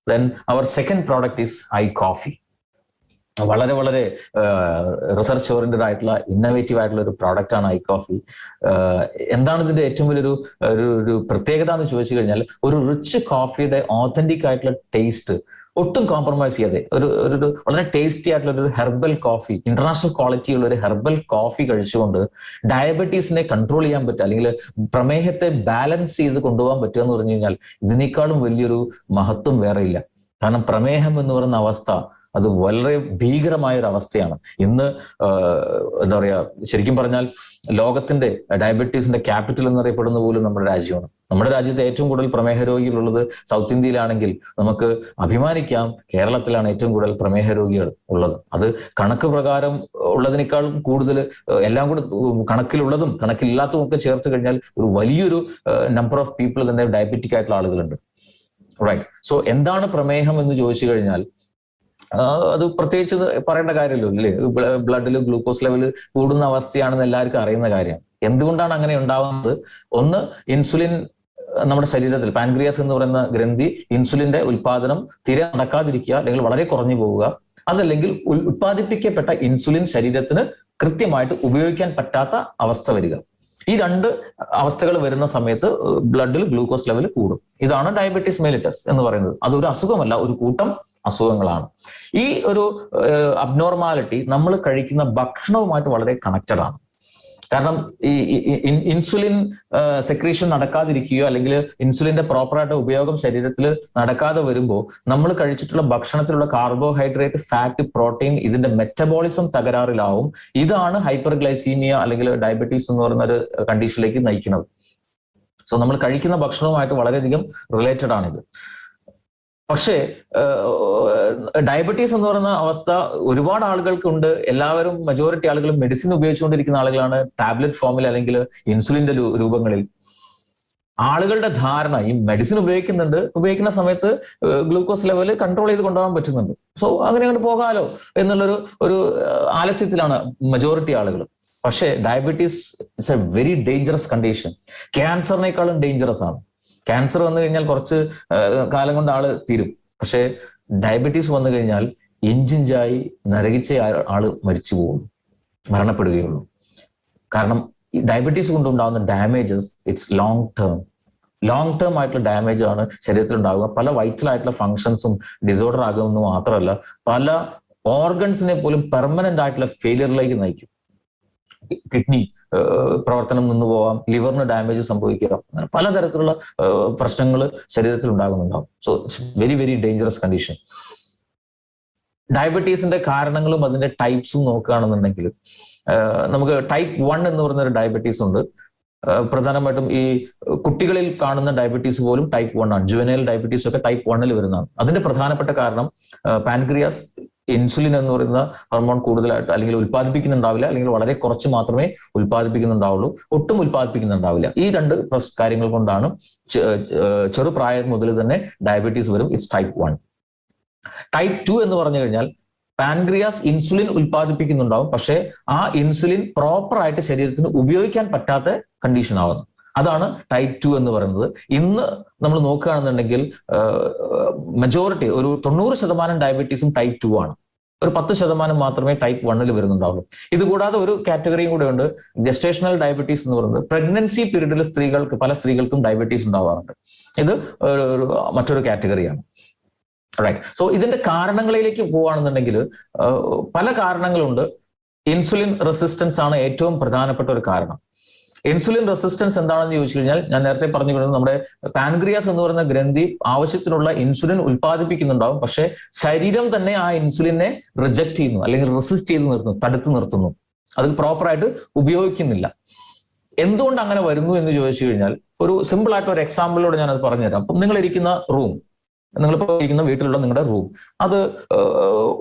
Then our second product is iCoffee. വളരെ വളരെ research oriented ആയിട്ടുള്ള ഇന്നോവേറ്റീവ് ആയിട്ടുള്ള ഒരു പ്രോഡക്റ്റ് ആണ് iCoffee. എന്താണ് ഇതിന്റെ ഏറ്റവും വലിയൊരു ഒരു പ്രത്യേകത എന്ന് ചോദിച്ചു കഴിഞ്ഞാൽ, ഒരു റിച്ച് കോഫിയുടെ ഓതന്റിക് ആയിട്ടുള്ള ടേസ്റ്റ് ഒട്ടും കോംപ്രമൈസ് ചെയ്യാതെ ഒരു വളരെ ടേസ്റ്റി ആയിട്ടുള്ള ഒരു ഹെർബൽ കോഫി, ഇന്റർനാഷണൽ ക്വാളിറ്റി ഉള്ള ഒരു ഹെർബൽ കോഫി കഴിച്ചുകൊണ്ട് ഡയബറ്റീസിനെ കൺട്രോൾ ചെയ്യാൻ പറ്റുക, അല്ലെങ്കിൽ പ്രമേഹത്തെ ബാലൻസ് ചെയ്ത് കൊണ്ടുപോകാൻ പറ്റുക എന്ന് പറഞ്ഞു കഴിഞ്ഞാൽ ഇതിനേക്കാളും വലിയൊരു മഹത്വം വേറെ ഇല്ല. കാരണം പ്രമേഹം എന്ന് പറയുന്ന അവസ്ഥ അത് വളരെ ഭീകരമായ ഒരു അവസ്ഥയാണ്. ഇന്ന് എന്താ പറയാ, ശരിക്കും പറഞ്ഞാൽ ലോകത്തിന്റെ ഡയബറ്റീസിന്റെ ക്യാപിറ്റൽ എന്നറിയപ്പെടുന്ന പോലും നമ്മുടെ രാജ്യമാണ്. നമ്മുടെ രാജ്യത്ത് ഏറ്റവും കൂടുതൽ പ്രമേഹ രോഗികളുള്ളത് സൗത്ത് ഇന്ത്യയിലാണെങ്കിൽ നമുക്ക് അഭിമാനിക്കാം കേരളത്തിലാണ് ഏറ്റവും കൂടുതൽ പ്രമേഹ രോഗികൾ ഉള്ളത്. അത് കണക്ക് പ്രകാരം ഉള്ളതിനേക്കാളും കൂടുതൽ എല്ലാം കൂടെ കണക്കിലുള്ളതും കണക്കില്ലാത്തതും ഒക്കെ ചേർത്ത് കഴിഞ്ഞാൽ ഒരു വലിയൊരു നമ്പർ ഓഫ് പീപ്പിൾ തന്നെ ഡയബറ്റിക് ആയിട്ടുള്ള ആളുകളുണ്ട്. റൈറ്റ്. സോ എന്താണ് പ്രമേഹം എന്ന് ചോദിച്ചു കഴിഞ്ഞാൽ അത് പ്രത്യേകിച്ച് പറയേണ്ട കാര്യമല്ലോ അല്ലേ. ബ്ലഡിൽ ഗ്ലൂക്കോസ് ലെവൽ കൂടുന്ന അവസ്ഥയാണെന്ന് എല്ലാവർക്കും അറിയുന്ന കാര്യമാണ്. എന്തുകൊണ്ടാണ് അങ്ങനെ ഉണ്ടാവുന്നത്? ഒന്ന്, ഇൻസുലിൻ നമ്മുടെ ശരീരത്തിൽ, പാൻക്രിയാസ് എന്ന് പറയുന്ന ഗ്രന്ഥി, ഇൻസുലിന്റെ ഉൽപാദനം തീരെ നടക്കാതിരിക്കുക അല്ലെങ്കിൽ വളരെ കുറഞ്ഞു പോവുക, അതല്ലെങ്കിൽ ഉത്പാദിപ്പിക്കപ്പെട്ട ഇൻസുലിൻ ശരീരത്തിന് കൃത്യമായിട്ട് ഉപയോഗിക്കാൻ പറ്റാത്ത അവസ്ഥ വരിക. ഈ രണ്ട് അവസ്ഥകൾ വരുന്ന സമയത്ത് ബ്ലഡിൽ ഗ്ലൂക്കോസ് ലെവൽ കൂടും. ഇതാണ് ഡയബറ്റീസ് മെലിറ്റസ് എന്ന് പറയുന്നത്. അതൊരു അസുഖമല്ല, ഒരു കൂട്ടം അസുഖങ്ങളാണ്. ഈ ഒരു അബ്നോർമാലിറ്റി നമ്മൾ കഴിക്കുന്ന ഭക്ഷണവുമായിട്ട് വളരെ കണക്റ്റഡ് ആണ്. കാരണം ഈ ഇൻസുലിൻ സെക്രീഷൻ നടക്കാതിരിക്കുകയോ അല്ലെങ്കിൽ ഇൻസുലിന്റെ പ്രോപ്പറായിട്ട് ഉപയോഗം ശരീരത്തിൽ നടക്കാതെ വരുമ്പോൾ നമ്മൾ കഴിച്ചിട്ടുള്ള ഭക്ഷണത്തിലുള്ള കാർബോഹൈഡ്രേറ്റ്, ഫാറ്റ്, പ്രോട്ടീൻ, ഇതിന്റെ മെറ്റബോളിസം തകരാറിലാവും. ഇതാണ് ഹൈപ്പർഗ്ലൈസീമിയ അല്ലെങ്കിൽ ഡയബറ്റീസ് എന്ന് പറയുന്ന ഒരു കണ്ടീഷനിലേക്ക് നയിക്കുന്നത്. സോ നമ്മൾ കഴിക്കുന്ന ഭക്ഷണവുമായിട്ട് വളരെയധികം റിലേറ്റഡ് ആണിത്. പക്ഷേ ഡയബറ്റീസ് എന്ന് പറയുന്ന അവസ്ഥ ഒരുപാട് ആളുകൾക്കുണ്ട്. എല്ലാവരും, മെജോറിറ്റി ആളുകളും മെഡിസിൻ ഉപയോഗിച്ചുകൊണ്ടിരിക്കുന്ന ആളുകളാണ്, ടാബ്ലറ്റ് ഫോമിൽ അല്ലെങ്കിൽ ഇൻസുലിന്റെ രൂപങ്ങളിൽ. ആളുകളുടെ ധാരണ ഈ മെഡിസിൻ ഉപയോഗിക്കുന്ന സമയത്ത് ഗ്ലൂക്കോസ് ലെവൽ കൺട്രോൾ ചെയ്ത് കൊണ്ടുപോകാൻ പറ്റുന്നുണ്ട്, സോ അങ്ങനെ അങ്ങോട്ട് പോകാലോ എന്നുള്ളൊരു ആലസ്യത്തിലാണ് മെജോറിറ്റി ആളുകൾ. പക്ഷേ diabetes it's a very dangerous condition. ക്യാൻസറിനേക്കാളും ഡേഞ്ചറസ് ആണ്. ക്യാൻസർ വന്നു കഴിഞ്ഞാൽ കുറച്ച് കാലം കൊണ്ട് ആള് തീരും. പക്ഷെ ഡയബറ്റീസ് വന്നു കഴിഞ്ഞാൽ ഇഞ്ചിഞ്ചായി നരകിച്ച ആള് മരിച്ചു പോകുള്ളൂ, മരണപ്പെടുകയുള്ളൂ. കാരണം ഈ ഡയബറ്റീസ് കൊണ്ടുണ്ടാകുന്ന ഡാമേജസ് ഇറ്റ്സ് ലോങ് ടേം ആയിട്ടുള്ള ഡാമേജ് ആണ് ശരീരത്തിൽ ഉണ്ടാകുക. പല വൈറ്റൽ ആയിട്ടുള്ള ഫങ്ഷൻസും ഡിസോർഡർ ആകുമെന്ന് മാത്രമല്ല, പല ഓർഗൻസിനെ പോലും പെർമനന്റ് ആയിട്ടുള്ള ഫെയിലിയറിലേക്ക് നയിക്കും. കിഡ്നി പ്രവർത്തനം നിന്ന് പോവാം, ലിവറിന് ഡാമേജ് സംഭവിക്കുക, അങ്ങനെ പലതരത്തിലുള്ള പ്രശ്നങ്ങൾ ശരീരത്തിൽ ഉണ്ടാകുന്നുണ്ടാവും. So it's very very dangerous condition. ഡയബറ്റീസിന്റെ കാരണങ്ങളും അതിന്റെ ടൈപ്സും നോക്കുകയാണെന്നുണ്ടെങ്കിൽ നമുക്ക് ടൈപ്പ് 1 എന്ന് പറയുന്ന ഒരു ഡയബറ്റീസ് ഉണ്ട്. പ്രധാനമായിട്ടും ഈ കുട്ടികളിൽ കാണുന്ന ഡയബറ്റീസ് പോലും ടൈപ്പ് 1 ആണ്. ജുവനൈൽ ഡയബറ്റീസ് ഒക്കെ ടൈപ്പ് 1 വരുന്നതാണ്. അതിന്റെ പ്രധാനപ്പെട്ട കാരണം പാൻക്രിയാസ് ഇൻസുലിൻ എന്ന് പറയുന്ന ഹോർമോൺ കൂടുതലായിട്ട് അല്ലെങ്കിൽ ഉൽപ്പാദിപ്പിക്കുന്നുണ്ടാവില്ല, അല്ലെങ്കിൽ വളരെ കുറച്ച് മാത്രമേ ഉൽപ്പാദിപ്പിക്കുന്നുണ്ടാവുള്ളൂ, ഒട്ടും ഉൽപ്പാദിപ്പിക്കുന്നുണ്ടാവില്ല. ഈ രണ്ട് കാര്യങ്ങൾ കൊണ്ടാണ് ചെറുപ്രായം മുതൽ തന്നെ ഡയബറ്റീസ് വരും. It's type 1. ടൈപ്പ് 2 എന്ന് പറഞ്ഞു കഴിഞ്ഞാൽ പാൻക്രിയാസ് ഇൻസുലിൻ ഉൽപ്പാദിപ്പിക്കുന്നുണ്ടാവും, പക്ഷേ ആ ഇൻസുലിൻ പ്രോപ്പർ ആയിട്ട് ശരീരത്തിന് ഉപയോഗിക്കാൻ പറ്റാത്ത കണ്ടീഷൻ ആവുന്നു. അതാണ് ടൈപ്പ് 2 എന്ന് പറയുന്നത്. ഇന്ന് നമ്മൾ നോക്കുകയാണെന്നുണ്ടെങ്കിൽ മെജോറിറ്റി ഒരു 90% ഡയബറ്റീസും ടൈപ്പ് 2 ആണ്. ഒരു 10% മാത്രമേ ടൈപ്പ് 1 വരുന്നുണ്ടാവുള്ളൂ. ഇതുകൂടാതെ ഒരു കാറ്റഗറിയും കൂടെ ഉണ്ട്, ജസ്റ്റേഷണൽ ഡയബറ്റീസ് എന്ന് പറയുന്നത്. പ്രഗ്നൻസി പീരീഡിൽ പല സ്ത്രീകൾക്കും ഡയബറ്റീസ് ഉണ്ടാവാറുണ്ട്. ഇത് മറ്റൊരു കാറ്റഗറിയാണ്. റൈറ്റ്. സോ ഇതിന്റെ കാരണങ്ങളിലേക്ക് പോവുകയാണെന്നുണ്ടെങ്കിൽ പല കാരണങ്ങളുണ്ട്. ഇൻസുലിൻ റെസിസ്റ്റൻസ് ആണ് ഏറ്റവും പ്രധാനപ്പെട്ട ഒരു കാരണം. ഇൻസുലിൻ റെസിസ്റ്റൻസ് എന്താണെന്ന് ചോദിച്ചു കഴിഞ്ഞാൽ, ഞാൻ നേരത്തെ പറഞ്ഞു കഴിഞ്ഞത് നമ്മുടെ പാൻക്രിയാസ് എന്ന് പറയുന്ന ഗ്രന്ഥി ആവശ്യത്തിനുള്ള ഇൻസുലിൻ ഉൽപ്പാദിപ്പിക്കുന്നുണ്ടാവും, പക്ഷെ ശരീരം തന്നെ ആ ഇൻസുലിനെ റിജക്ട് ചെയ്യുന്നു അല്ലെങ്കിൽ റെസിസ്റ്റ് ചെയ്ത് തടുത്തു നിർത്തുന്നു. അത് പ്രോപ്പറായിട്ട് ഉപയോഗിക്കുന്നില്ല. എന്തുകൊണ്ട് അങ്ങനെ വരുന്നു എന്ന് ചോദിച്ചു കഴിഞ്ഞാൽ, ഒരു സിമ്പിൾ ആയിട്ട് ഒരു എക്സാമ്പിളിലൂടെ ഞാനത് പറഞ്ഞുതരാം. അപ്പം നിങ്ങളിപ്പോൾ ഇരിക്കുന്ന വീട്ടിലുള്ള നിങ്ങളുടെ റൂം, അത്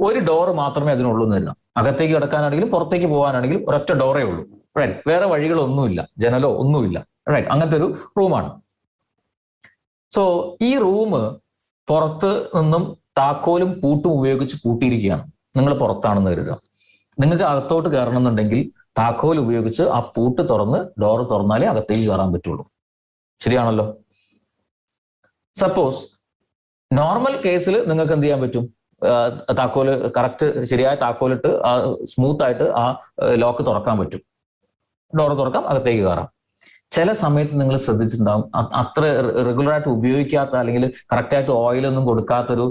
ഒരു ഡോറ് മാത്രമേ അതിനുള്ളൂ എന്നില്ല. അകത്തേക്ക് കിടക്കാനാണെങ്കിലും പുറത്തേക്ക് പോകാനാണെങ്കിലും ഒരൊറ്റ ഡോറേ ഉള്ളൂ. റൈറ്റ്. വേറെ വഴികളൊന്നുമില്ല, ജനലോ ഒന്നുമില്ല. റൈറ്റ്. അങ്ങനത്തെ ഒരു റൂമാണ്. സോ ഈ റൂം പുറത്ത് നിന്നും താക്കോലും പൂട്ടും ഉപയോഗിച്ച് പൂട്ടിയിരിക്കുകയാണ്. നിങ്ങൾ പുറത്താണെന്ന് കരുതുക. നിങ്ങൾക്ക് അകത്തോട്ട് കയറണം എന്നുണ്ടെങ്കിൽ താക്കോൽ ഉപയോഗിച്ച് ആ പൂട്ട് തുറന്ന് ഡോറ് തുറന്നാലേ അകത്തേക്ക് കയറാൻ പറ്റുള്ളൂ. ശരിയാണല്ലോ? സപ്പോസ് നോർമൽ കേസിൽ നിങ്ങൾക്ക് എന്ത് ചെയ്യാൻ പറ്റും? താക്കോല് കറക്റ്റ് ശരിയായ താക്കോലിട്ട് സ്മൂത്ത് ആയിട്ട് ആ ലോക്ക് തുറക്കാൻ പറ്റും. ഡോർ തുറക്കാം, അകത്തേക്ക് കയറാം. ചില സമയത്ത് നിങ്ങൾ ശ്രദ്ധിച്ചിട്ടുണ്ടാവും, അത്ര റെഗുലറായിട്ട് ഉപയോഗിക്കാത്ത അല്ലെങ്കിൽ കറക്റ്റായിട്ട് ഓയിലൊന്നും കൊടുക്കാത്തൊരു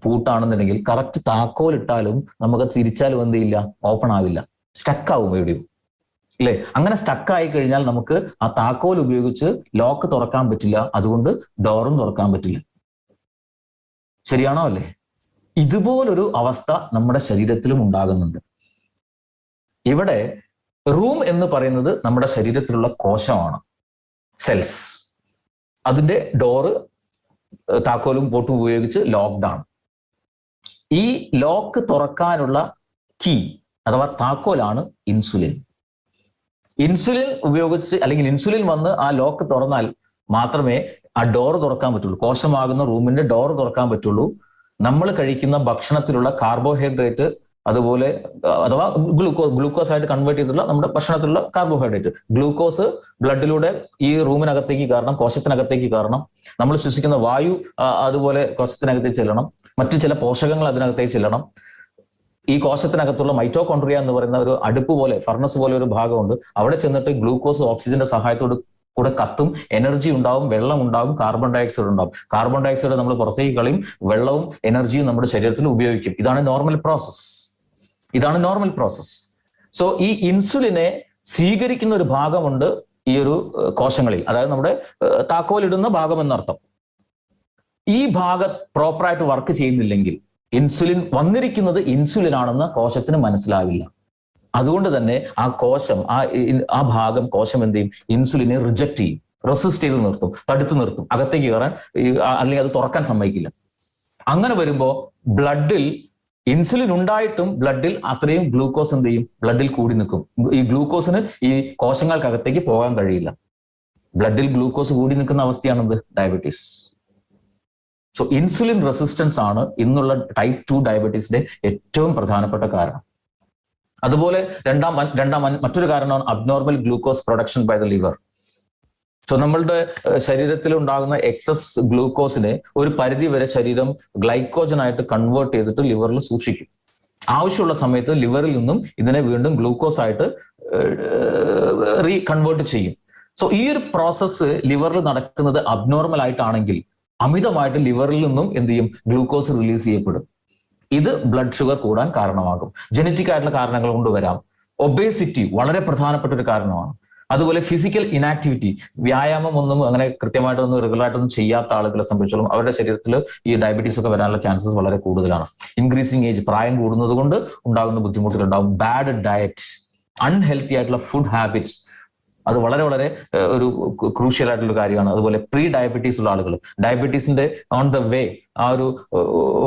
പൂട്ടാണെന്നുണ്ടെങ്കിൽ കറക്റ്റ് താക്കോലിട്ടാലും നമുക്ക് തിരിച്ചാലും എന്ത് ചെയ്യില്ല, ഓപ്പൺ ആവില്ല, സ്റ്റക്കാവും എവിടെയും, അല്ലേ? അങ്ങനെ സ്റ്റക്കായി കഴിഞ്ഞാൽ നമുക്ക് ആ താക്കോൽ ഉപയോഗിച്ച് ലോക്ക് തുറക്കാൻ പറ്റില്ല, അതുകൊണ്ട് ഡോറും തുറക്കാൻ പറ്റില്ല. ശരിയാണോ അല്ലേ? ഇതുപോലൊരു അവസ്ഥ നമ്മുടെ ശരീരത്തിലും ഉണ്ടാകുന്നുണ്ട്. ഇവിടെ റൂം എന്ന് പറയുന്നത് നമ്മുടെ ശരീരത്തിലുള്ള കോശമാണ്, സെൽസ്. അതിന്റെ ഡോറ് താക്കോലും പോട്ടും ഉപയോഗിച്ച് ലോക്ക്ഡ് ആണ്. ഈ ലോക്ക് തുറക്കാനുള്ള കീ അഥവാ താക്കോലാണ് ഇൻസുലിൻ. ഇൻസുലിൻ ഉപയോഗിച്ച് അല്ലെങ്കിൽ ഇൻസുലിൻ വന്ന് ആ ലോക്ക് തുറന്നാൽ മാത്രമേ ആ ഡോറ് തുറക്കാൻ പറ്റുള്ളൂ, കോശമാകുന്ന റൂമിന്റെ ഡോറ് തുറക്കാൻ പറ്റുള്ളൂ. നമ്മൾ കഴിക്കുന്ന ഭക്ഷണത്തിലുള്ള കാർബോഹൈഡ്രേറ്റ്, അതുപോലെ അഥവാ ഗ്ലൂക്കോസ് ആയിട്ട് കൺവേർട്ട് ചെയ്തിട്ടുള്ള നമ്മുടെ ഭക്ഷണത്തിലുള്ള കാർബോഹൈഡ്രേറ്റ്, ഗ്ലൂക്കോസ് ബ്ലഡിലൂടെ ഈ റൂമിനകത്തേക്ക് കയറണം, കോശത്തിനകത്തേക്ക് കയറണം. നമ്മൾ ശ്വസിക്കുന്ന വായു അതുപോലെ കോശത്തിനകത്തേക്ക് ചെല്ലണം, മറ്റു ചില പോഷകങ്ങൾ അതിനകത്തേക്ക് ചെല്ലണം. ഈ കോശത്തിനകത്തുള്ള മൈറ്റോകോൺട്രിയ എന്ന് പറയുന്ന ഒരു അടുപ്പ് പോലെ, ഫർണസ് പോലെ ഒരു ഭാഗമുണ്ട്. അവിടെ ചെന്നിട്ട് ഗ്ലൂക്കോസ് ഓക്സിജന്റെ സഹായത്തോട് കൂടെ കത്തും, എനർജി ഉണ്ടാവും, വെള്ളം ഉണ്ടാവും, കാർബൺ ഡയോക്സൈഡ് ഉണ്ടാവും. കാർബൺ ഡയോക്സൈഡ് നമ്മൾ പുറത്തേക്ക് കളയും, വെള്ളവും എനർജിയും നമ്മുടെ ശരീരത്തിൽ ഉപയോഗിക്കും. ഇതാണ് നോർമൽ പ്രോസസ്. സോ ഈ ഇൻസുലിനെ സ്വീകരിക്കുന്ന ഒരു ഭാഗമുണ്ട് ഈ ഒരു കോശങ്ങളിൽ, അതായത് നമ്മുടെ താക്കോലിടുന്ന ഭാഗം എന്നർത്ഥം. ഈ ഭാഗം പ്രോപ്പറായിട്ട് വർക്ക് ചെയ്യുന്നില്ലെങ്കിൽ, ഇൻസുലിൻ വന്നിരിക്കുന്നത് ഇൻസുലിൻ ആണെന്ന് കോശത്തിന് മനസ്സിലാവില്ല. അതുകൊണ്ട് തന്നെ ആ കോശം, ആ ഭാഗം കോശം എന്ത് ചെയ്യും? ഇൻസുലിനെ റിജക്ട് ചെയ്യും, റെസിസ്റ്റ് ചെയ്ത് നിർത്തും, തടുത്തു നിർത്തും, അകത്തേക്ക് കയറാൻ അല്ലെങ്കിൽ അത് തുറക്കാൻ സമ്മതിക്കില്ല. അങ്ങനെ വരുമ്പോൾ ബ്ലഡിൽ ഇൻസുലിൻ ഉണ്ടായിട്ടും ബ്ലഡിൽ അത്രയും ഗ്ലൂക്കോസ് എന്ത് ചെയ്യും? ബ്ലഡിൽ കൂടി നിൽക്കും. ഈ ഗ്ലൂക്കോസിന് ഈ കോശങ്ങൾക്കകത്തേക്ക് പോകാൻ കഴിയില്ല. ബ്ലഡിൽ ഗ്ലൂക്കോസ് കൂടി നിൽക്കുന്ന അവസ്ഥയാണെന്ത്? ഡയബറ്റീസ്. സോ ഇൻസുലിൻ റെസിസ്റ്റൻസ് ആണ് ഇന്നുള്ള ടൈപ്പ് 2 ഡയബറ്റീസിന്റെ ഏറ്റവും പ്രധാനപ്പെട്ട കാരണം. അതുപോലെ മറ്റൊരു കാരണമാണ് abnormal glucose production by the liver. So നമ്മളുടെ ശരീരത്തിൽ ഉണ്ടാകുന്ന എക്സസ് ഗ്ലൂക്കോസിനെ ഒരു പരിധി വരെ ശരീരം ഗ്ലൈക്കോജനായിട്ട് കൺവേർട്ട് ചെയ്തിട്ട് ലിവറിൽ സൂക്ഷിക്കും. ആവശ്യമുള്ള സമയത്ത് ലിവറിൽ നിന്നും ഇതിനെ വീണ്ടും ഗ്ലൂക്കോസ് ആയിട്ട് കൺവേർട്ട് ചെയ്യും. സോ ഈ ഒരു പ്രോസസ്സ് ലിവറിൽ നടക്കുന്നത് അബ്നോർമൽ ആയിട്ടാണെങ്കിൽ അമിതമായിട്ട് ലിവറിൽ നിന്നും എന്ത് ചെയ്യും? ഗ്ലൂക്കോസ് റിലീസ് ചെയ്യപ്പെടും. ഇത് ബ്ലഡ് ഷുഗർ കൂടാൻ കാരണമാകും. ജനറ്റിക് ആയിട്ടുള്ള കാരണങ്ങൾ കൊണ്ട് വരാം. ഒബേസിറ്റി വളരെ പ്രധാനപ്പെട്ട ഒരു കാരണമാണ്. അതുപോലെ ഫിസിക്കൽ ഇനാക്ടിവിറ്റി, വ്യായാമം ഒന്നും അങ്ങനെ കൃത്യമായിട്ടൊന്നും റെഗുലറായിട്ടൊന്നും ചെയ്യാത്ത ആളുകളെ സംബന്ധിച്ചോളം അവരുടെ ശരീരത്തിൽ ഈ ഡയബറ്റീസ് ഒക്കെ വരാനുള്ള ചാൻസസ് വളരെ കൂടുതലാണ്. ഇൻക്രീസിങ് ഏജ്, പ്രായം കൂടുന്നത് കൊണ്ട് ഉണ്ടാകുന്ന ബുദ്ധിമുട്ടുകൾ ഉണ്ടാകും. ബാഡ് ഡയറ്റ്, അൺഹെൽത്തി ആയിട്ടുള്ള ഫുഡ് ഹാബിറ്റ്സ്, അത് വളരെ വളരെ ഒരു ക്രൂഷ്യൽ ആയിട്ടുള്ള കാര്യമാണ്. അതുപോലെ പ്രീ ഡയബറ്റീസ് ഉള്ള ആളുകൾ, ഡയബറ്റീസിന്റെ ഓൺ ദ വേ, ആ ഒരു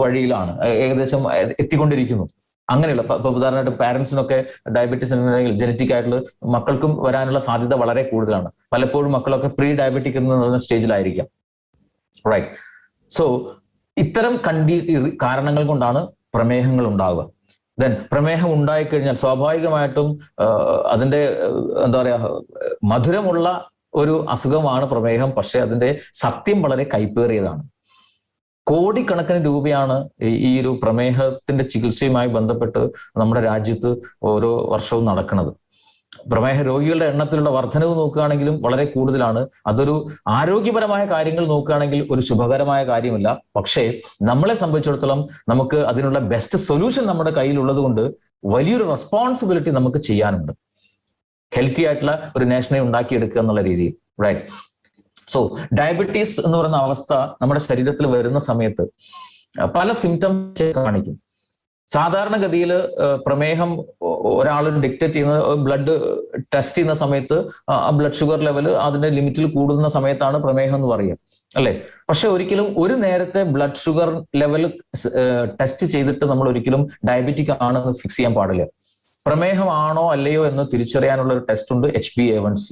വഴിയിലാണ്, ഏകദേശം എത്തിക്കൊണ്ടിരിക്കുന്നു. അങ്ങനെയുള്ള ഇപ്പൊ ഉദാഹരണമായിട്ട് പാരന്റ്സിനൊക്കെ ഡയബറ്റീസ് ഉണ്ടെങ്കിൽ ജനറ്റിക് ആയിട്ടുള്ള മക്കൾക്കും വരാനുള്ള സാധ്യത വളരെ കൂടുതലാണ്. പലപ്പോഴും മക്കളൊക്കെ പ്രീ ഡയബറ്റിക് എന്ന സ്റ്റേജിലായിരിക്കാം. റൈറ്റ്. സോ ഇത്തരം കാരണങ്ങൾ കൊണ്ടാണ് പ്രമേഹങ്ങൾ ഉണ്ടാവുക. ദെൻ പ്രമേഹം ഉണ്ടായിക്കഴിഞ്ഞാൽ സ്വാഭാവികമായിട്ടും അതിന്റെ എന്താ പറയാ, മധുരമുള്ള ഒരു അസുഖമാണ് പ്രമേഹം. പക്ഷെ അതിന്റെ സത്യം വളരെ കൈപ്പേറിയതാണ്. കോടിക്കണക്കിന് രൂപയാണ് ഈ ഒരു പ്രമേഹത്തിന്റെ ചികിത്സയുമായി ബന്ധപ്പെട്ട് നമ്മുടെ രാജ്യത്ത് ഓരോ വർഷവും നടക്കുന്നത്. പ്രമേഹ രോഗികളുടെ എണ്ണത്തിലുള്ള വർധനവ് നോക്കുകയാണെങ്കിലും വളരെ കൂടുതലാണ്. അതൊരു ആരോഗ്യപരമായ കാര്യങ്ങൾ നോക്കുകയാണെങ്കിൽ ഒരു ശുഭകരമായ കാര്യമല്ല. പക്ഷേ നമ്മളെ സംബന്ധിച്ചിടത്തോളം നമുക്ക് അതിനുള്ള ബെസ്റ്റ് സൊല്യൂഷൻ നമ്മുടെ കയ്യിലുള്ളത് കൊണ്ട് വലിയൊരു റെസ്പോൺസിബിലിറ്റി നമുക്ക് ചെയ്യാനുണ്ട്, ഹെൽത്തി ആയിട്ടുള്ള ഒരു നേഷനെ ഉണ്ടാക്കിയെടുക്കുക എന്നുള്ള രീതിയിൽ. റൈറ്റ്. സോ ഡയബറ്റീസ് എന്ന് പറയുന്ന അവസ്ഥ നമ്മുടെ ശരീരത്തിൽ വരുന്ന സമയത്ത് പല സിംറ്റംസ് കാണിക്കും. സാധാരണഗതിയിൽ പ്രമേഹം ഒരാൾ ഡിക്റ്റേറ്റ് ചെയ്യുന്ന ബ്ലഡ് ടെസ്റ്റ് ചെയ്യുന്ന സമയത്ത് ബ്ലഡ് ഷുഗർ ലെവൽ അതിന്റെ ലിമിറ്റിൽ കൂടുന്ന സമയത്താണ് പ്രമേഹം എന്ന് പറയുക, അല്ലെ? പക്ഷെ ഒരിക്കലും ഒരു നേരത്തെ ബ്ലഡ് ഷുഗർ ലെവൽ ടെസ്റ്റ് ചെയ്തിട്ട് നമ്മൾ ഒരിക്കലും ഡയബറ്റിക് ആണെന്ന് ഫിക്സ് ചെയ്യാൻ പാടില്ല. പ്രമേഹമാണോ അല്ലയോ എന്ന് തിരിച്ചറിയാനുള്ള ഒരു ടെസ്റ്റ് ഉണ്ട്, HbA1c.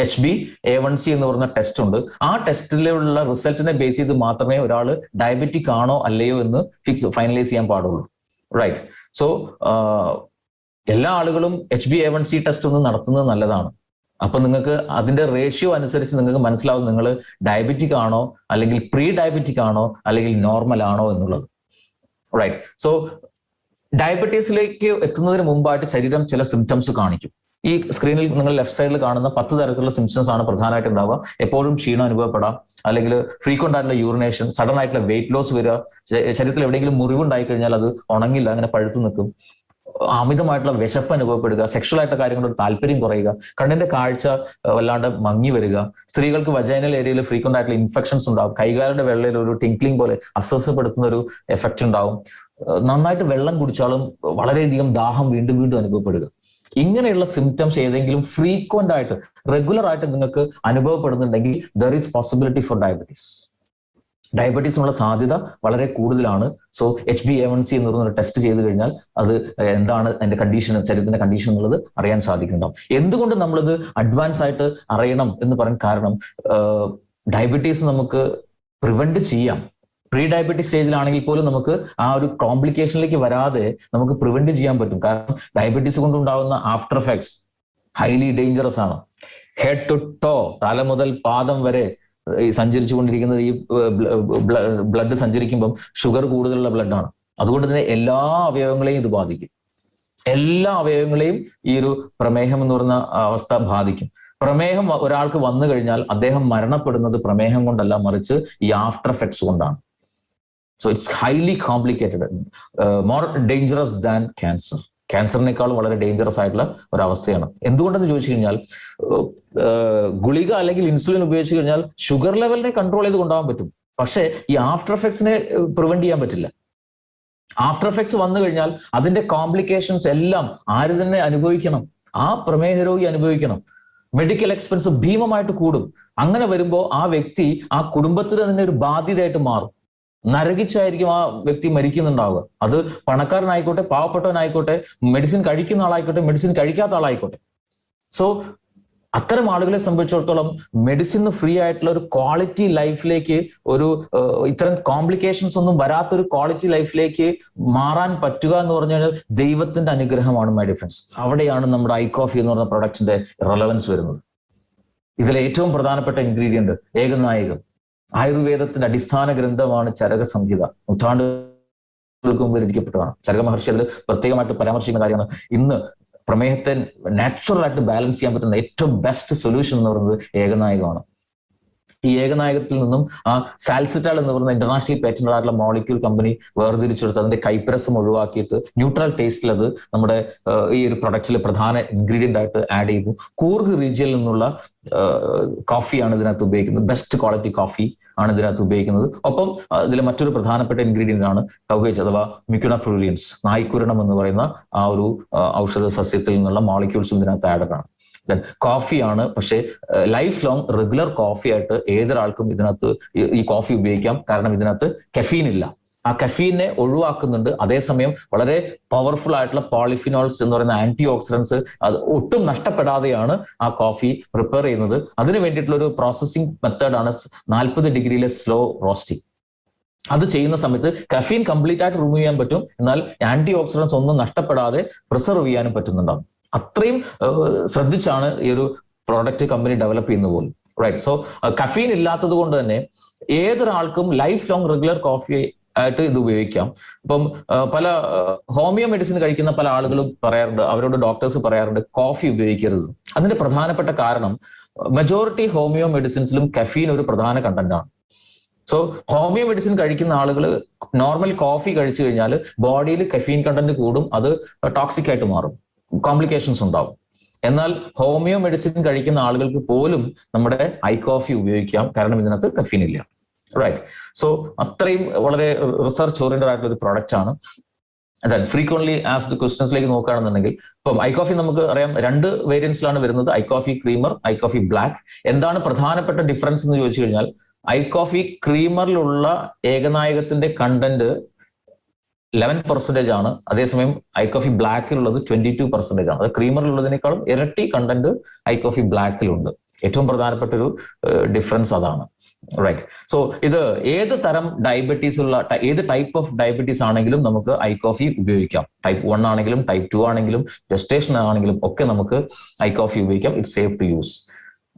HbA1c എന്ന് പറയുന്ന ടെസ്റ്റ് ഉണ്ട്. ആ ടെസ്റ്റിലുള്ള റിസൾട്ടിനെ ബേസ് ചെയ്ത് മാത്രമേ ഒരാൾ ഡയബറ്റിക് ആണോ അല്ലയോ എന്ന് ഫൈനലൈസ് ചെയ്യാൻ പാടുള്ളൂ. റൈറ്റ്. സോ എല്ലാ ആളുകളും HbA1c ടെസ്റ്റ് ഒന്ന് നടത്തുന്നത് നല്ലതാണ്. അപ്പൊ നിങ്ങൾക്ക് അതിന്റെ റേഷ്യോ അനുസരിച്ച് നിങ്ങൾക്ക് മനസ്സിലാവും നിങ്ങൾ ഡയബറ്റിക് ആണോ, അല്ലെങ്കിൽ പ്രീ ഡയബറ്റിക് ആണോ, അല്ലെങ്കിൽ നോർമൽ ആണോ എന്നുള്ളത്. റൈറ്റ്. സോ ഡയബറ്റീസിലേക്ക് എത്തുന്നതിന് മുമ്പായിട്ട് ശരീരം ചില സിംറ്റംസ് കാണിക്കും. ഈ സ്ക്രീനിൽ നിങ്ങൾ ലെഫ്റ്റ് സൈഡിൽ കാണുന്ന 10 തരത്തിലുള്ള സിംറ്റംസ് ആണ് പ്രധാനമായിട്ട് ഉണ്ടാവുക. എപ്പോഴും ക്ഷീണം അനുഭവപ്പെടാം, അല്ലെങ്കിൽ ഫ്രീക്വന്റ് ആയിട്ടുള്ള യൂറിനേഷൻ, സഡൻ ആയിട്ടുള്ള വെയിറ്റ് ലോസ് വരിക, ശരീരത്തിൽ എവിടെയെങ്കിലും മുറിവുണ്ടായി കഴിഞ്ഞാൽ അത് ഉണങ്ങില്ല, അങ്ങനെ പഴുത്തു നിൽക്കും, അമിതമായിട്ടുള്ള വിശപ്പ് അനുഭവപ്പെടുക, സെക്ഷൽ ആയിട്ടുള്ള കാര്യങ്ങളോട് താല്പര്യം കുറയുക, കണ്ണിന്റെ കാഴ്ച വല്ലാണ്ട് മങ്ങി വരിക, സ്ത്രീകൾക്ക് വജൈനൽ ഏരിയയിൽ ഫ്രീക്വന്റ് ആയിട്ടുള്ള ഇൻഫെക്ഷൻസ് ഉണ്ടാവും, കൈകാലിന്റെ വെള്ളയിൽ ഒരു ടിങ്ക്ലിംഗ് പോലെ അസ്വസ്ഥപ്പെടുത്തുന്ന ഒരു എഫക്റ്റ് ഉണ്ടാവും, നന്നായിട്ട് വെള്ളം കുടിച്ചാലും വളരെയധികം ദാഹം വീണ്ടും വീണ്ടും അനുഭവപ്പെടുക. ഇങ്ങനെയുള്ള സിംറ്റംസ് ഏതെങ്കിലും ഫ്രീക്വന്റ് ആയിട്ട് റെഗുലർ ആയിട്ട് നിങ്ങൾക്ക് അനുഭവപ്പെടുന്നുണ്ടെങ്കിൽ there is possibility for diabetes. ഡയബറ്റീസിനുള്ള സാധ്യത വളരെ കൂടുതലാണ്. സോ HbA1c എന്ന് പറയുന്ന ടെസ്റ്റ് ചെയ്ത് കഴിഞ്ഞാൽ അത് എന്താണ് അതിന്റെ കണ്ടീഷൻ, ശരീരത്തിന്റെ കണ്ടീഷൻ എന്നുള്ളത് അറിയാൻ സാധിക്കുന്നുണ്ടാവും. എന്തുകൊണ്ട് നമ്മളിത് അഡ്വാൻസ് ആയിട്ട് അറിയണം എന്ന് പറയാൻ കാരണം, ഡയബറ്റീസ് നമുക്ക് പ്രിവെന്റ് ചെയ്യാം. പ്രീ ഡയബറ്റിക് സ്റ്റേജിലാണെങ്കിൽ പോലും നമുക്ക് ആ ഒരു കോംപ്ലിക്കേഷനിലേക്ക് വരാതെ നമുക്ക് പ്രിവെന്റ് ചെയ്യാൻ പറ്റും. കാരണം ഡയബറ്റീസ് കൊണ്ടുണ്ടാകുന്ന ആഫ്റ്റർ എഫക്ട്സ് ഹൈലി ഡേഞ്ചറസ് ആണ്. ഹെഡ് ടു ടോ, തല മുതൽ പാദം വരെ സഞ്ചരിച്ചു കൊണ്ടിരിക്കുന്നത്, ഈ ബ്ലഡ് സഞ്ചരിക്കുമ്പം ഷുഗർ കൂടുതലുള്ള ബ്ലഡാണ്. അതുകൊണ്ട് തന്നെ എല്ലാ അവയവങ്ങളെയും ഇത് ബാധിക്കും. എല്ലാ അവയവങ്ങളെയും ഈ ഒരു പ്രമേഹം എന്ന് പറയുന്ന അവസ്ഥ ബാധിക്കും. പ്രമേഹം ഒരാൾക്ക് വന്നു കഴിഞ്ഞാൽ അദ്ദേഹം മരണപ്പെടുന്നത് പ്രമേഹം കൊണ്ടല്ല, മറിച്ച് ഈ ആഫ്റ്റർ എഫക്ട്സ് കൊണ്ടാണ്. So it's highly complicated, more dangerous than cancer. ക്യാൻസറിനേക്കാളും വളരെ ഡേഞ്ചറസ് ആയിട്ടുള്ള ഒരവസ്ഥയാണ്. എന്തുകൊണ്ടെന്ന് ചോദിച്ചു കഴിഞ്ഞാൽ, ഗുളിക അല്ലെങ്കിൽ ഇൻസുലിൻ ഉപയോഗിച്ച് കഴിഞ്ഞാൽ ഷുഗർ ലെവലിനെ കൺട്രോൾ ചെയ്ത് കൊണ്ടുപോകാൻ പറ്റും, പക്ഷേ ഈ ആഫ്റ്റർ എഫക്ട്സിനെ പ്രിവെന്റ് ചെയ്യാൻ പറ്റില്ല. ആഫ്റ്റർ എഫക്ട്സ് വന്നു കഴിഞ്ഞാൽ അതിന്റെ കോംപ്ലിക്കേഷൻസ് എല്ലാം ആര് തന്നെ അനുഭവിക്കണം? ആ പ്രമേഹ രോഗി അനുഭവിക്കണം. മെഡിക്കൽ എക്സ്പെൻസ് ഭീമമായിട്ട് കൂടും. അങ്ങനെ വരുമ്പോൾ ആ വ്യക്തി ആ കുടുംബത്തിന് തന്നെ ഒരു ബാധ്യതയായിട്ട് മാറും. നരകിച്ചായിരിക്കും ആ വ്യക്തി മരിക്കുന്നുണ്ടാവുക. അത് പണക്കാരനായിക്കോട്ടെ, പാവപ്പെട്ടവനായിക്കോട്ടെ, മെഡിസിൻ കഴിക്കുന്ന ആളായിക്കോട്ടെ, മെഡിസിൻ കഴിക്കാത്ത ആളായിക്കോട്ടെ. സോ അത്തരം ആളുകളെ സംബന്ധിച്ചിടത്തോളം മെഡിസിന് ഫ്രീ ആയിട്ടുള്ള ഒരു ക്വാളിറ്റി ലൈഫിലേക്ക്, ഒരു ഇത്തരം കോംപ്ലിക്കേഷൻസ് ഒന്നും വരാത്തൊരു ക്വാളിറ്റി ലൈഫിലേക്ക് മാറാൻ പറ്റുക എന്ന് പറഞ്ഞു കഴിഞ്ഞാൽ ദൈവത്തിന്റെ അനുഗ്രഹമാണ് മൈ ഡിഫറൻസ്. അവിടെയാണ് നമ്മുടെ ഐകോഫി എന്ന് പറയുന്ന പ്രൊഡക്റ്റിന്റെ റെലവൻസ് വരുന്നത്. ഇതിലെ ഏറ്റവും പ്രധാനപ്പെട്ട ഇൻഗ്രീഡിയന്റ് ഏകനായകം. ആയുർവേദത്തിന്റെ അടിസ്ഥാന ഗ്രന്ഥമാണ് ചരക സംഹിത. നൂറ്റാണ്ടുകൾക്ക് മുമ്പ് രചിക്കപ്പെട്ടതാണ്. ചരക മഹർഷി അതിൽ പ്രത്യേകമായിട്ട് പരാമർശിക്കുന്ന കാര്യമാണ്. ഇന്ന് പ്രമേഹത്തെ നാച്ചുറൽ ആയിട്ട് ബാലൻസ് ചെയ്യാൻ പറ്റുന്ന ഏറ്റവും ബെസ്റ്റ് സൊല്യൂഷൻ എന്ന് പറയുന്നത് ഏകനായകമാണ്. ഈ ഏകനായകത്തിൽ നിന്നും ആ സാൽസിറ്റാൾ എന്ന് പറയുന്ന ഇന്റർനാഷണൽ പേറ്റന്റ് ആയിട്ടുള്ള മോളിക്യൂൾ കമ്പനി വേർതിരിച്ചെടുത്ത് അതിന്റെ കൈപ്പരസം ഒഴിവാക്കിയിട്ട് ന്യൂട്രൽ ടേസ്റ്റിൽ അത് നമ്മുടെ ഈ ഒരു പ്രൊഡക്ട്സിലെ പ്രധാന ഇൻഗ്രീഡിയന്റ് ആയിട്ട് ആഡ് ചെയ്തു. കൂർഗ് റീജിയനിൽ നിന്നുള്ള കോഫിയാണ് ഇതിനകത്ത് ഉപയോഗിക്കുന്നത്. ബെസ്റ്റ് ക്വാളിറ്റി കോഫി ആണ് ഇതിനകത്ത് ഉപയോഗിക്കുന്നത്. ഒപ്പം ഇതിലെ മറ്റൊരു പ്രധാനപ്പെട്ട ഇൻഗ്രീഡിയന്റ് ആണ് കൗഹേജ് അഥവാ മിക്കുന പ്രുലിയൻസ്, നായ്ക്കുരണം എന്ന് പറയുന്ന ആ ഒരു ഔഷധ സസ്യത്തിൽ നിന്നുള്ള മോളിക്യൂൾസും ഇതിനകത്ത് ആഡഡ് ആണ്. കോഫിയാണ്, പക്ഷേ ലൈഫ് ലോങ് റെഗുലർ കോഫി ആയിട്ട് ഏതൊരാൾക്കും ഇതിനകത്ത് ഈ കോഫി ഉപയോഗിക്കാം. കാരണം ഇതിനകത്ത് കഫീൻ ഇല്ല. ആ കഫീനെ ഒഴിവാക്കുന്നുണ്ട്. അതേസമയം വളരെ പവർഫുൾ ആയിട്ടുള്ള പോളിഫിനോൾസ് എന്ന് പറയുന്ന ആന്റി ഓക്സിഡൻസ് അത് ഒട്ടും നഷ്ടപ്പെടാതെയാണ് ആ കോഫി പ്രിപ്പയർ ചെയ്യുന്നത്. അതിന് വേണ്ടിയിട്ടുള്ള ഒരു പ്രോസസ്സിംഗ് മെത്തേഡാണ് 40 ഡിഗ്രിയിലെ സ്ലോ റോസ്റ്റിംഗ്. അത് ചെയ്യുന്ന സമയത്ത് കഫീൻ കംപ്ലീറ്റ് ആയിട്ട് റിമൂവ് ചെയ്യാൻ പറ്റും, എന്നാൽ ആന്റി ഓക്സിഡൻസ് ഒന്നും നഷ്ടപ്പെടാതെ പ്രിസർവ് ചെയ്യാനും പറ്റുന്നുണ്ടാവും. അത്രയും ശ്രദ്ധിച്ചാണ് ഈ ഒരു പ്രോഡക്റ്റ് കമ്പനി ഡെവലപ്പ് ചെയ്യുന്നത് പോലും. റൈറ്റ്. സോ കഫീൻ ഇല്ലാത്തത് കൊണ്ട് തന്നെ ഏതൊരാൾക്കും ലൈഫ് ലോങ് റെഗുലർ കോഫി ആയിട്ട് ഇത് ഉപയോഗിക്കാം. ഇപ്പം പല ഹോമിയോ മെഡിസിൻ കഴിക്കുന്ന പല ആളുകളും പറയാറുണ്ട്, അവരോട് ഡോക്ടേഴ്സ് പറയാറുണ്ട് കോഫി ഉപയോഗിക്കരുത്. അതിന്റെ പ്രധാനപ്പെട്ട കാരണം മെജോറിറ്റി ഹോമിയോ മെഡിസിൻസിലും കഫീൻ ഒരു പ്രധാന കണ്ടന്റ് ആണ്. സോ ഹോമിയോ മെഡിസിൻ കഴിക്കുന്ന ആളുകൾ നോർമൽ കോഫി കഴിച്ചു കഴിഞ്ഞാൽ ബോഡിയിൽ കഫീൻ കണ്ടന്റ് കൂടും, അത് ടോക്സിക് ആയിട്ട് മാറും, കോംപ്ലിക്കേഷൻസ് ഉണ്ടാവും. എന്നാൽ ഹോമിയോ മെഡിസിൻ കഴിക്കുന്ന ആളുകൾക്ക് പോലും നമ്മുടെ ഐകോഫി ഉപയോഗിക്കാം, കാരണം ഇതിനകത്ത് കഫീൻ ഇല്ല. റൈറ്റ്. സോ അത്രയും വളരെ റിസർച്ച് ഓറിയന്റഡ് ആയിട്ടുള്ള ഒരു പ്രോഡക്റ്റ് ആണ്. അതായത് ഫ്രീക്വൻലി ആസ്ഡ് ക്വസ്റ്റ്യൻസിലേക്ക് നോക്കുകയാണെന്നുണ്ടെങ്കിൽ ഇപ്പം ഐകോഫി നമുക്ക് അറിയാം 2 വേരിയൻസിലാണ് വരുന്നത്, ഐകോഫി ക്രീമർ, ഐകോഫി ബ്ലാക്ക്. എന്താണ് പ്രധാനപ്പെട്ട ഡിഫറൻസ് എന്ന് ചോദിച്ചു കഴിഞ്ഞാൽ, ഐകോഫി ക്രീമറിലുള്ള ഏകനായകത്തിന്റെ കണ്ടന്റ് 11% ആണ്. അതേസമയം ഐകോഫി ബ്ലാക്കിലുള്ളത് 22% ആണ്. അത് ക്രീമറിലുള്ളതിനേക്കാളും ഇരട്ടി കണ്ടന്റ് ഐകോഫി ബ്ലാക്കിലുണ്ട്. ഏറ്റവും പ്രധാനപ്പെട്ട ഒരു ഡിഫറൻസ് അതാണ്. റൈറ്റ്. സോ ഇത് ഏത് തരം ഡയബറ്റീസ് ഉള്ള ഏത് ടൈപ്പ് ഓഫ് ഡയബറ്റീസ് ആണെങ്കിലും നമുക്ക് ഐ കോഫി ഉപയോഗിക്കാം. ടൈപ്പ് 1 ആണെങ്കിലും ടൈപ്പ് 2 ആണെങ്കിലും ജസ്റ്റേഷൻ ആണെങ്കിലും ഒക്കെ നമുക്ക് ഐ കോഫി ഉപയോഗിക്കാം. It's safe to use.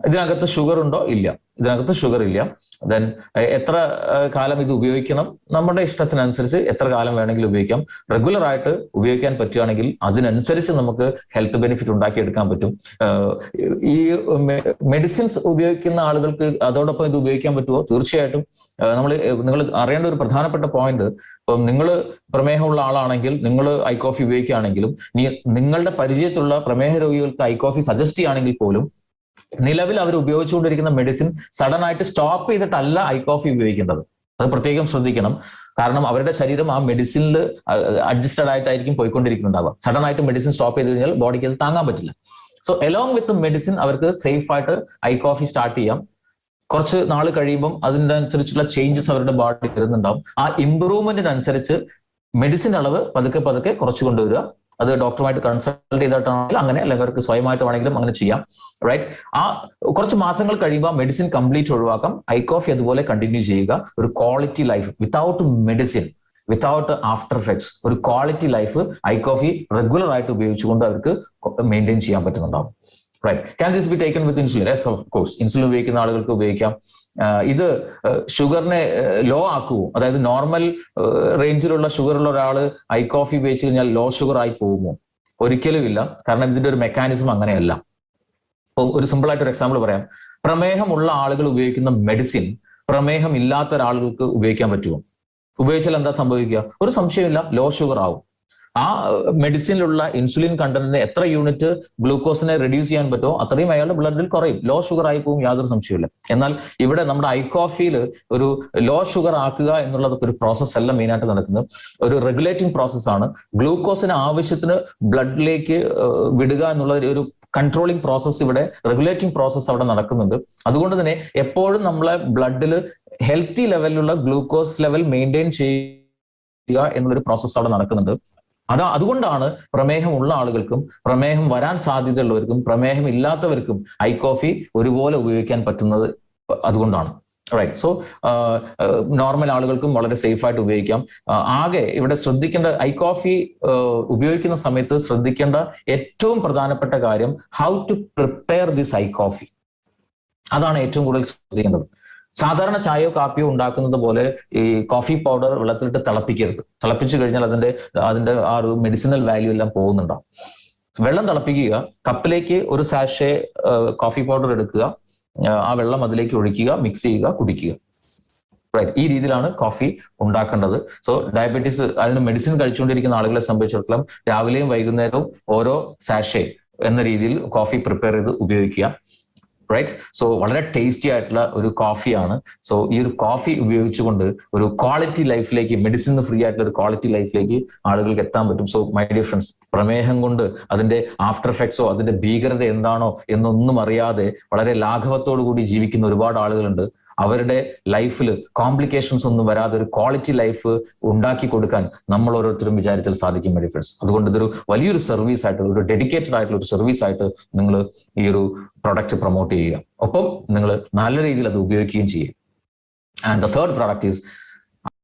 ഇതിനകത്ത് ഷുഗർ ഉണ്ടോ? ഇല്ല, ഇതിനകത്ത് ഷുഗർ ഇല്ല. ദെൻ എത്ര കാലം ഇത് ഉപയോഗിക്കണം? നമ്മുടെ ഇഷ്ടത്തിനനുസരിച്ച് എത്ര കാലം വേണമെങ്കിലും ഉപയോഗിക്കാം. റെഗുലർ ആയിട്ട് ഉപയോഗിക്കാൻ പറ്റുകയാണെങ്കിൽ അതിനനുസരിച്ച് നമുക്ക് ഹെൽത്ത് ബെനിഫിറ്റ് ഉണ്ടാക്കിയെടുക്കാൻ പറ്റും. ഈ മെഡിസിൻസ് ഉപയോഗിക്കുന്ന ആളുകൾക്ക് അതോടൊപ്പം ഇത് ഉപയോഗിക്കാൻ പറ്റുമോ? തീർച്ചയായിട്ടും. നിങ്ങൾ അറിയേണ്ട ഒരു പ്രധാനപ്പെട്ട പോയിന്റ്, ഇപ്പം നിങ്ങൾ പ്രമേഹമുള്ള ആളാണെങ്കിൽ നിങ്ങൾ ഐ കോഫി ഉപയോഗിക്കുകയാണെങ്കിലും നിങ്ങളുടെ പരിചയത്തിലുള്ള പ്രമേഹ രോഗികൾക്ക് ഐ കോഫി സജസ്റ്റ് ചെയ്യുകയാണെങ്കിൽ പോലും നിലവിൽ അവർ ഉപയോഗിച്ചുകൊണ്ടിരിക്കുന്ന മെഡിസിൻ സഡൻ ആയിട്ട് സ്റ്റോപ്പ് ചെയ്തിട്ടല്ല ഐ കോഫി ഉപയോഗിക്കേണ്ടത്. അത് പ്രത്യേകം ശ്രദ്ധിക്കണം. കാരണം അവരുടെ ശരീരം ആ മെഡിസിനിൽ അഡ്ജസ്റ്റഡ് ആയിട്ടായിരിക്കും പോയിക്കൊണ്ടിരിക്കുന്നുണ്ടാവുക. സഡൻ ആയിട്ട് മെഡിസിൻ സ്റ്റോപ്പ് ചെയ്ത് കഴിഞ്ഞാൽ ബോഡിക്ക് അത് താങ്ങാൻ പറ്റില്ല. സോ എലോങ് വിത്ത് മെഡിസിൻ അവർക്ക് സേഫ് ആയിട്ട് ഐ കോഫി സ്റ്റാർട്ട് ചെയ്യാം. കുറച്ച് നാൾ കഴിയുമ്പം അതിൻ്റെ അനുസരിച്ചുള്ള ചേഞ്ചസ് അവരുടെ ബോഡി വരുന്നുണ്ടാവും. ആ ഇംപ്രൂവ്മെന്റിനനുസരിച്ച് മെഡിസിൻ അളവ് പതുക്കെ പതുക്കെ കുറച്ച് കൊണ്ടുവരിക. അത് ഡോക്ടറുമായിട്ട് കൺസൾട്ട് ചെയ്തിട്ടാണെങ്കിൽ അങ്ങനെ, അല്ലെങ്കിൽ അവർക്ക് സ്വയമായിട്ട് വേണമെങ്കിലും അങ്ങനെ ചെയ്യാം. റൈറ്റ്. ആ കുറച്ച് മാസങ്ങൾ കഴിയുമ്പോൾ മെഡിസിൻ കംപ്ലീറ്റ് ഒഴിവാക്കാം. ഐ കോഫി അതുപോലെ കണ്ടിന്യൂ ചെയ്യുക. ഒരു quality life without medicine, without after effects, ഒരു quality life I coffee regular ആയിട്ട് ഉപയോഗിച്ചുകൊണ്ട് അവർക്ക് മെയിൻറ്റെയിൻ ചെയ്യാൻ പറ്റുന്നുണ്ടാവും. Right. Can this be taken with insulin? Yes, of course. Insulin ഉപയോഗിക്കുന്ന ആളുകൾക്ക് ഉപയോഗിക്കാം. ഇത് ഷുഗറിനെ ലോ ആക്കുമോ? അതായത് നോർമൽ റേഞ്ചിലുള്ള ഷുഗറുള്ള ഒരാൾ ഐ കോഫി ഉപയോഗിച്ച് കഴിഞ്ഞാൽ ലോ ഷുഗർ ആയി പോകുമോ? ഒരിക്കലും ഇല്ല. കാരണം ഇതിന്റെ ഒരു മെക്കാനിസം അങ്ങനെയല്ല. ഇപ്പം ഒരു സിമ്പിൾ ആയിട്ട് ഒരു എക്സാമ്പിൾ പറയാം. പ്രമേഹമുള്ള ആളുകൾ ഉപയോഗിക്കുന്ന മെഡിസിൻ പ്രമേഹം ഇല്ലാത്ത ഒരാളുകൾക്ക് ഉപയോഗിക്കാൻ പറ്റുമോ? ഉപയോഗിച്ചാൽ എന്താ സംഭവിക്കുക? ഒരു സംശയമില്ല, ലോ ഷുഗർ ആവും. ആ മെഡിസിനിലുള്ള ഇൻസുലിൻ കണ്ടന്റിന് എത്ര യൂണിറ്റ് ഗ്ലൂക്കോസിനെ റെഡ്യൂസ് ചെയ്യാൻ പറ്റുമോ അത്രയും അയാളുടെ ബ്ലഡിൽ കുറയും. ലോ ഷുഗർ ആയി പോകും, യാതൊരു സംശയമില്ല. എന്നാൽ ഇവിടെ നമ്മുടെ ഐ കോഫിയിൽ ഒരു ലോ ഷുഗർ ആക്കുക എന്നുള്ളത് ഒരു പ്രോസസ് അല്ല മെയിനായിട്ട് നടക്കുന്നത്. ഒരു റെഗുലേറ്റിംഗ് പ്രോസസ്സാണ്. ഗ്ലൂക്കോസിന് ആവശ്യത്തിന് ബ്ലഡിലേക്ക് വിടുക എന്നുള്ള ഒരു കൺട്രോളിംഗ് പ്രോസസ്സ്, ഇവിടെ റെഗുലേറ്റിംഗ് പ്രോസസ്സ് അവിടെ നടക്കുന്നുണ്ട്. അതുകൊണ്ട് തന്നെ എപ്പോഴും നമ്മളെ ബ്ലഡിൽ ഹെൽത്തി ലെവലിലുള്ള ഗ്ലൂക്കോസ് ലെവൽ മെയിൻറ്റെയിൻ ചെയ്യുക എന്നുള്ളൊരു പ്രോസസ്സ് അവിടെ നടക്കുന്നുണ്ട്. അതുകൊണ്ടാണ് പ്രമേഹമുള്ള ആളുകൾക്കും പ്രമേഹം വരാൻ സാധ്യതയുള്ളവർക്കും പ്രമേഹം ഇല്ലാത്തവർക്കും ഐ കോഫി ഒരുപോലെ ഉപയോഗിക്കാൻ പറ്റുന്നത് അതുകൊണ്ടാണ്. റൈറ്റ്. സോ നോർമൽ ആളുകൾക്കും വളരെ സേഫ് ആയിട്ട് ഉപയോഗിക്കാം. ആകെ ഇവിടെ ശ്രദ്ധിക്കേണ്ട, ഐ കോഫി ഉപയോഗിക്കുന്ന സമയത്ത് ശ്രദ്ധിക്കേണ്ട ഏറ്റവും പ്രധാനപ്പെട്ട കാര്യം how to prepare this I coffee. അതാണ് ഏറ്റവും കൂടുതൽ ശ്രദ്ധിക്കേണ്ടത്. സാധാരണ ചായയോ കാപ്പിയോ ഉണ്ടാക്കുന്നത് പോലെ ഈ കോഫി പൗഡർ വെള്ളത്തിലിട്ട് തിളപ്പിക്കരുത്. തിളപ്പിച്ചു കഴിഞ്ഞാൽ അതിന്റെ ആ ഒരു മെഡിസിനൽ വാല്യൂ എല്ലാം പോകുന്നുണ്ടാവും. വെള്ളം തിളപ്പിക്കുക, കപ്പിലേക്ക് ഒരു സാഷേ കോഫി പൗഡർ എടുക്കുക, ആ വെള്ളം അതിലേക്ക് ഒഴിക്കുക, മിക്സ് ചെയ്യുക, കുടിക്കുക. റൈറ്റ്. ഈ രീതിയിലാണ് കോഫി ഉണ്ടാക്കേണ്ടത്. സോ ഡയബറ്റീസ് അതിന് മെഡിസിൻ കഴിച്ചുകൊണ്ടിരിക്കുന്ന ആളുകളെ സംബന്ധിച്ചിടത്തോളം രാവിലെയും വൈകുന്നേരവും ഓരോ സാഷേ എന്ന രീതിയിൽ കോഫി പ്രിപ്പയർ ചെയ്ത് ഉപയോഗിക്കുക. റൈറ്റ്. സോ വളരെ ടേസ്റ്റി ആയിട്ടുള്ള ഒരു കോഫിയാണ്. സോ ഈ ഒരു കോഫി ഉപയോഗിച്ചുകൊണ്ട് ഒരു ക്വാളിറ്റി ലൈഫിലേക്ക്, മെഡിസിൻ ഫ്രീ ആയിട്ടുള്ള ഒരു ക്വാളിറ്റി ലൈഫിലേക്ക് ആളുകൾക്ക് എത്താൻ പറ്റും. സോ മൈ ഡിയർ ഫ്രണ്ട്സ്, പ്രമേഹം കൊണ്ട് അതിന്റെ ആഫ്റ്റർ എഫക്ട്സോ അതിന്റെ ഭീകരത എന്താണോ എന്നൊന്നും അറിയാതെ വളരെ ലാഘവത്തോടു കൂടി ജീവിക്കുന്ന ഒരുപാട് ആളുകളുണ്ട്. അവരുടെ ലൈഫിൽ കോംപ്ലിക്കേഷൻസ് ഒന്നും വരാതെ ഒരു ക്വാളിറ്റി ലൈഫ് ഉണ്ടാക്കി കൊടുക്കാൻ നമ്മൾ ഓരോരുത്തരും വിചാരിച്ചാൽ സാധിക്കും മൈ ഡിയർ ഫ്രണ്ട്സ്. അതുകൊണ്ട് ഇതൊരു വലിയൊരു സർവീസ് ആയിട്ട്, ഒരു ഡെഡിക്കേറ്റഡ് ആയിട്ടുള്ള ഒരു സർവീസ് ആയിട്ട് നിങ്ങൾ ഈ ഒരു പ്രൊഡക്റ്റ് പ്രൊമോട്ട് ചെയ്യുക. ഒപ്പം നിങ്ങൾ നല്ല രീതിയിൽ അത് ഉപയോഗിക്കുകയും ചെയ്യുക. And the third product is